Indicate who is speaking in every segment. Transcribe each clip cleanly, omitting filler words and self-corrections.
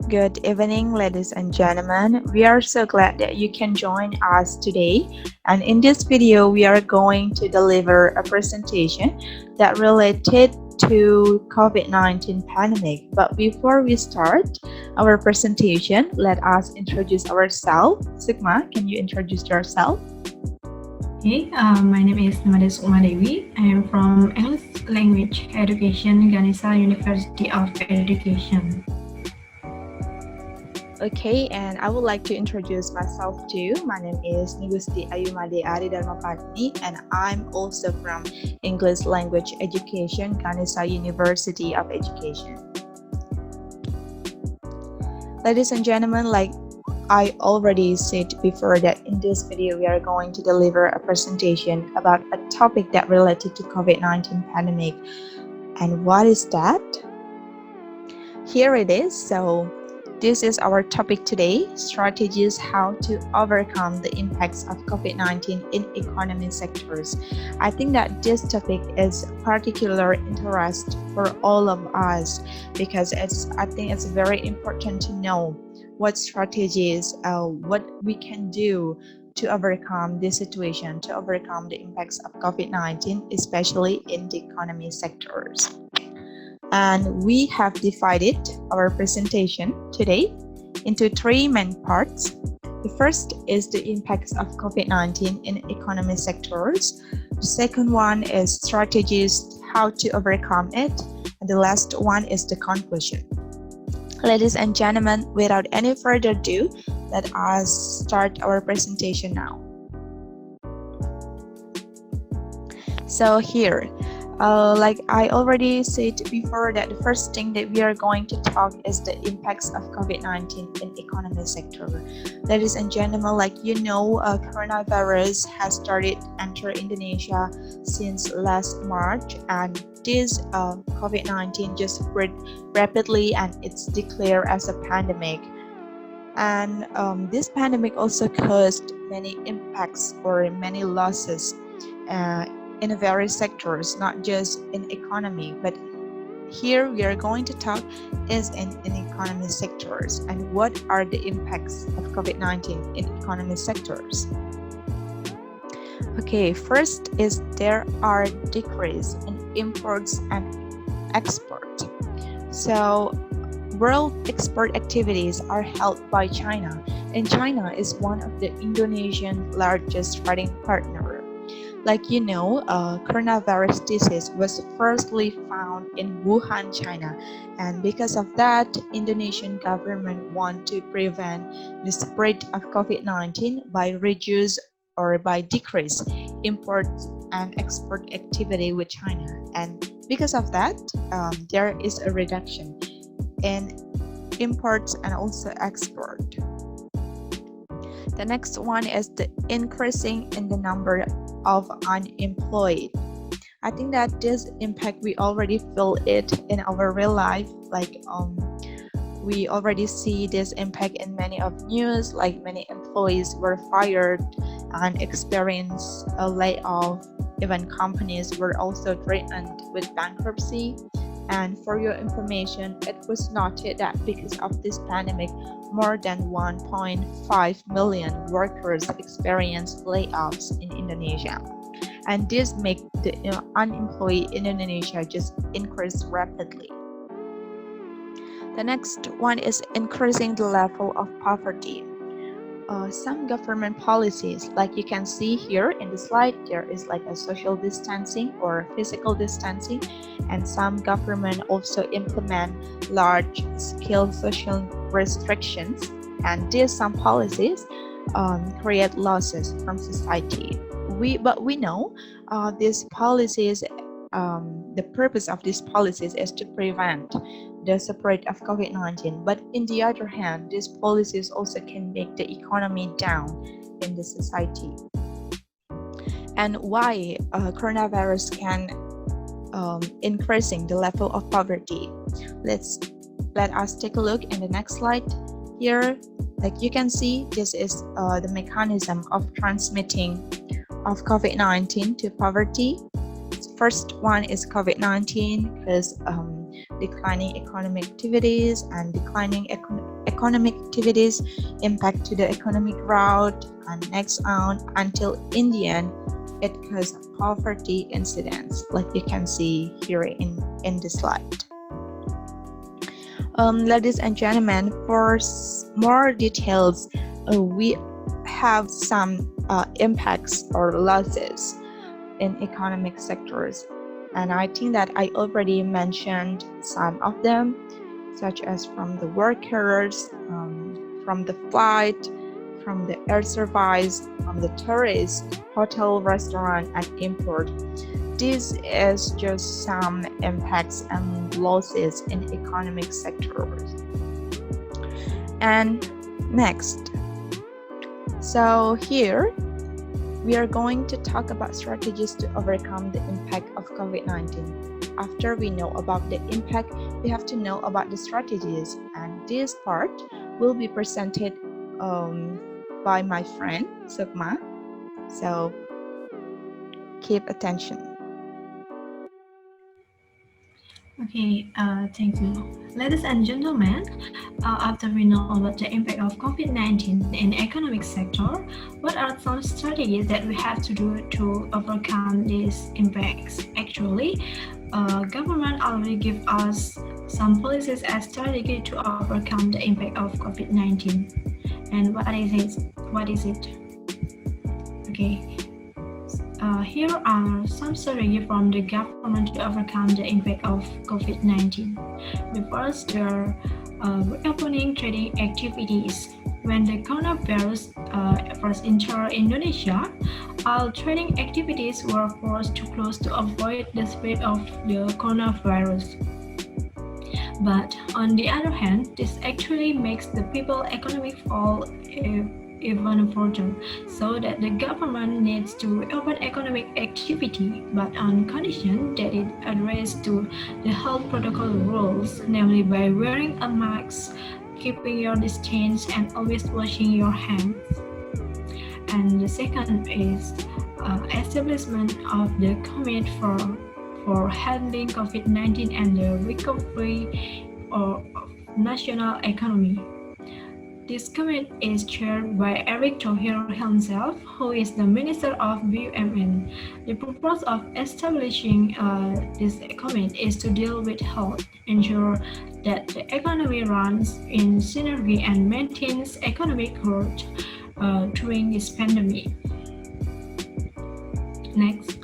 Speaker 1: Good evening, ladies and gentlemen. We are so glad that you can join us today. And in this video, we are going to deliver a presentation that related to COVID-19 pandemic. But before we start our presentation, let us introduce ourselves. Sukma, can you introduce yourself?
Speaker 2: Okay, my name is Sukma Dewi. I am from English Language Education, Ganesha University of Education.
Speaker 1: Okay, and I would like to introduce myself too. My name is E-Ari Dharma Pattni, and I'm also from English Language Education, Ganesha University of Education. Ladies and gentlemen, like I already said before that in this video we are going to deliver a presentation about a topic that related to COVID-19 pandemic. And what is that? Here it is. So this is our topic today, strategies how to overcome the impacts of COVID-19 in economic sectors. I think that this topic is particular interest for all of us because I think it's very important to know what strategies, what we can do to overcome this situation, to overcome the impacts of COVID-19, especially in the economy sectors. And we have divided our presentation today into three main parts. The first is the impacts of COVID-19 in economic sectors. The second one is strategies how to overcome it. And the last one is the conclusion. Ladies and gentlemen, without any further ado, let us start our presentation now. So here, like I already said before, that the first thing that we are going to talk is the impacts of COVID-19 in economic sector. Ladies and gentlemen, like coronavirus has started enter Indonesia since last March, and this COVID-19 just spread rapidly and it's declared as a pandemic. And this pandemic also caused many impacts or many losses in various sectors, not just in economy, but here we are going to talk is in economic sectors and what are the impacts of COVID-19 in economic sectors. Okay, first is there are decrease in imports and export. So world export activities are held by China, and China is one of the Indonesian largest trading partner. Like coronavirus disease was firstly found in Wuhan, China, and because of that, Indonesian government want to prevent the spread of COVID-19 by reduce or by decrease import and export activity with China, and because of that, there is a reduction in imports and also export. The next one is the increasing in the number of unemployed. I think that this impact we already feel it in our real life. Like we already see this impact in many of news. Like many employees were fired and experienced a layoff. Even companies were also threatened with bankruptcy. And for your information, it was noted that because of this pandemic, more than 1.5 million workers experienced layoffs in Indonesia. And this makes the unemployed in Indonesia just increase rapidly. The next one is increasing the level of poverty. Some government policies, like you can see here in the slide, there is like a social distancing or physical distancing, and some government also implement large-scale social restrictions, and these some policies create losses from society. But we know these policies, the purpose of these policies is to prevent the spread of COVID-19. But in the other hand, these policies also can make the economy down in the society. And why coronavirus can increasing the level of poverty? Let us take a look in the next slide. Here, like you can see, this is the mechanism of transmitting of COVID-19 to poverty. First one is COVID-19 because declining economic activities and declining economic activities, impact to the economic route, and next on until in the end it caused poverty incidents, like you can see here in the slide. Ladies and gentlemen, for more details, we have some impacts or losses in economic sectors, and I think that I already mentioned some of them, such as from the workers, from the flight, from the air service, from the tourists, hotel, restaurant, and import. This is just some impacts and losses in economic sectors. And next, so here we are going to talk about strategies to overcome the impact of COVID-19. After we know about the impact, we have to know about the strategies, and this part will be presented by my friend Sukma. So keep attention.
Speaker 2: Okay, thank you. Ladies and gentlemen, after we know about the impact of COVID-19 in the economic sector, what are some strategies that we have to do to overcome these impacts? Actually, government already give us some policies as strategy to overcome the impact of COVID-19. And what is it? What is it? Okay. Here are some strategies from the government to overcome the impact of COVID-19. The first are reopening trading activities. When the coronavirus first entered Indonesia, all trading activities were forced to close to avoid the spread of the coronavirus. But on the other hand, this actually makes the people economic fall even further, so that the government needs to reopen economic activity, but on condition that it adheres to the health protocol rules, namely by wearing a mask, keeping your distance, and always washing your hands. And the second is establishment of the committee for handling COVID-19 and the recovery of national economy. This committee is chaired by Eric Thohir himself, who is the Minister of BUMN. The purpose of establishing this committee is to deal with health, ensure that the economy runs in synergy and maintains economic growth during this pandemic. Next.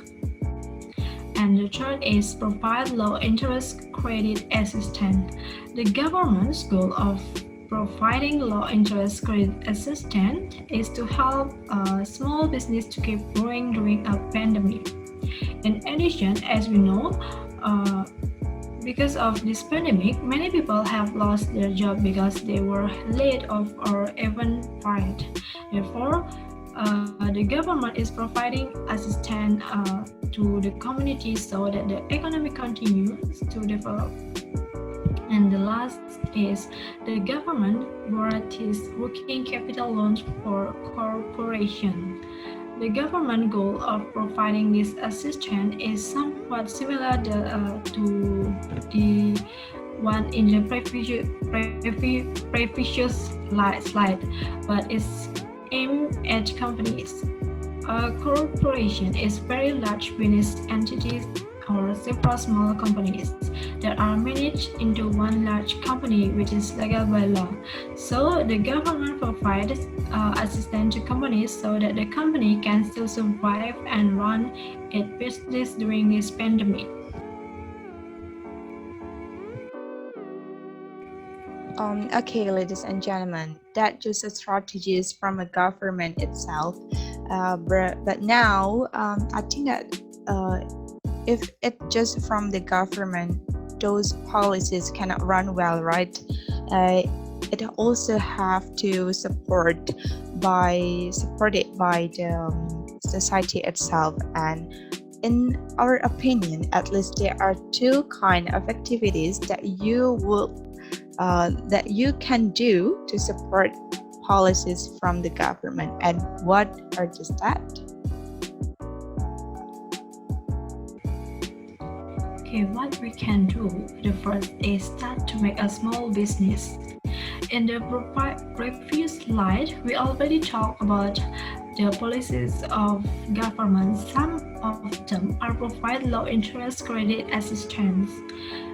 Speaker 2: And the third is provide low-interest credit assistance. The government's goal of providing low-interest credit assistance is to help small business to keep growing during a pandemic. In addition, as we know, because of this pandemic, many people have lost their job because they were laid off or even fired. Therefore, the government is providing assistance to the community so that the economy continues to develop. And the last is the government guarantees working capital loans for corporations. The government goal of providing this assistance is somewhat similar to the one in the previous slide, but it's aimed at companies. A corporation is very large business entities or several small companies that are managed into one large company which is legal by law. So the government provides assistance to companies so that the company can still survive and run its business during this pandemic.
Speaker 1: Okay, ladies and gentlemen, that just a strategies from a government itself. But now, I think that if it just from the government, those policies cannot run well, right? It also have to supported by the society itself. And in our opinion, at least there are two kind of activities that you can do to support policies from the government. And what are just that?
Speaker 2: Okay, what we can do, the first is start to make a small business. In the previous slide, we already talked about the policies of government. Some of them are provide low interest credit assistance.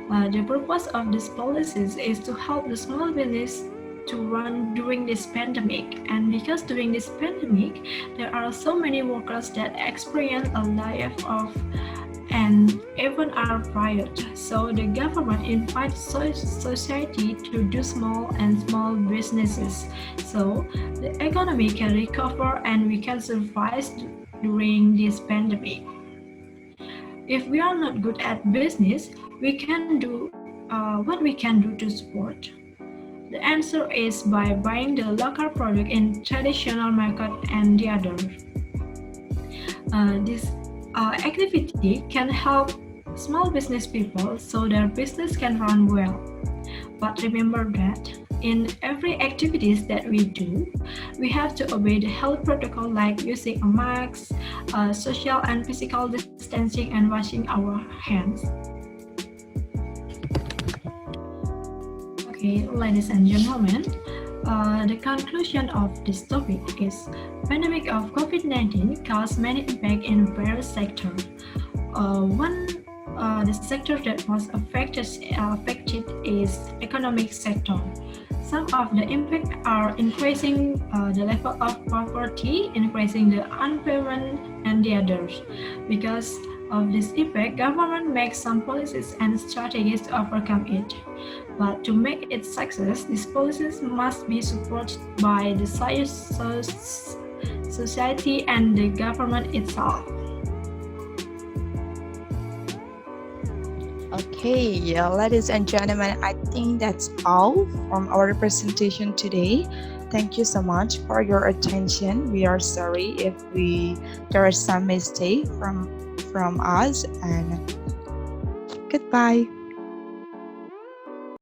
Speaker 2: The purpose of these policies is to help the small business to run during this pandemic. And because during this pandemic, there are so many workers that experience a layoff of and even are riot. So the government invites society to do small businesses. So the economy can recover and we can survive during this pandemic. If we are not good at business, we can do what we can do to support. The answer is by buying the local product in traditional market and the other. This activity can help small business people so their business can run well. But remember that in every activities that we do, we have to obey the health protocol like using a mask, social and physical distancing, and washing our hands. Okay, ladies and gentlemen, the conclusion of this topic is pandemic of COVID-19 caused many impact in various sectors. The sector that was affected is economic sector. Some of the impact are increasing the level of poverty, increasing the unemployment, and the others. Because of this effect, government makes some policies and strategies to overcome it. But to make it success, these policies must be supported by the society and the government itself.
Speaker 1: Okay, yeah, ladies and gentlemen, I think that's all from our presentation today. Thank you so much for your attention. We are sorry if there is some mistake from us, and goodbye.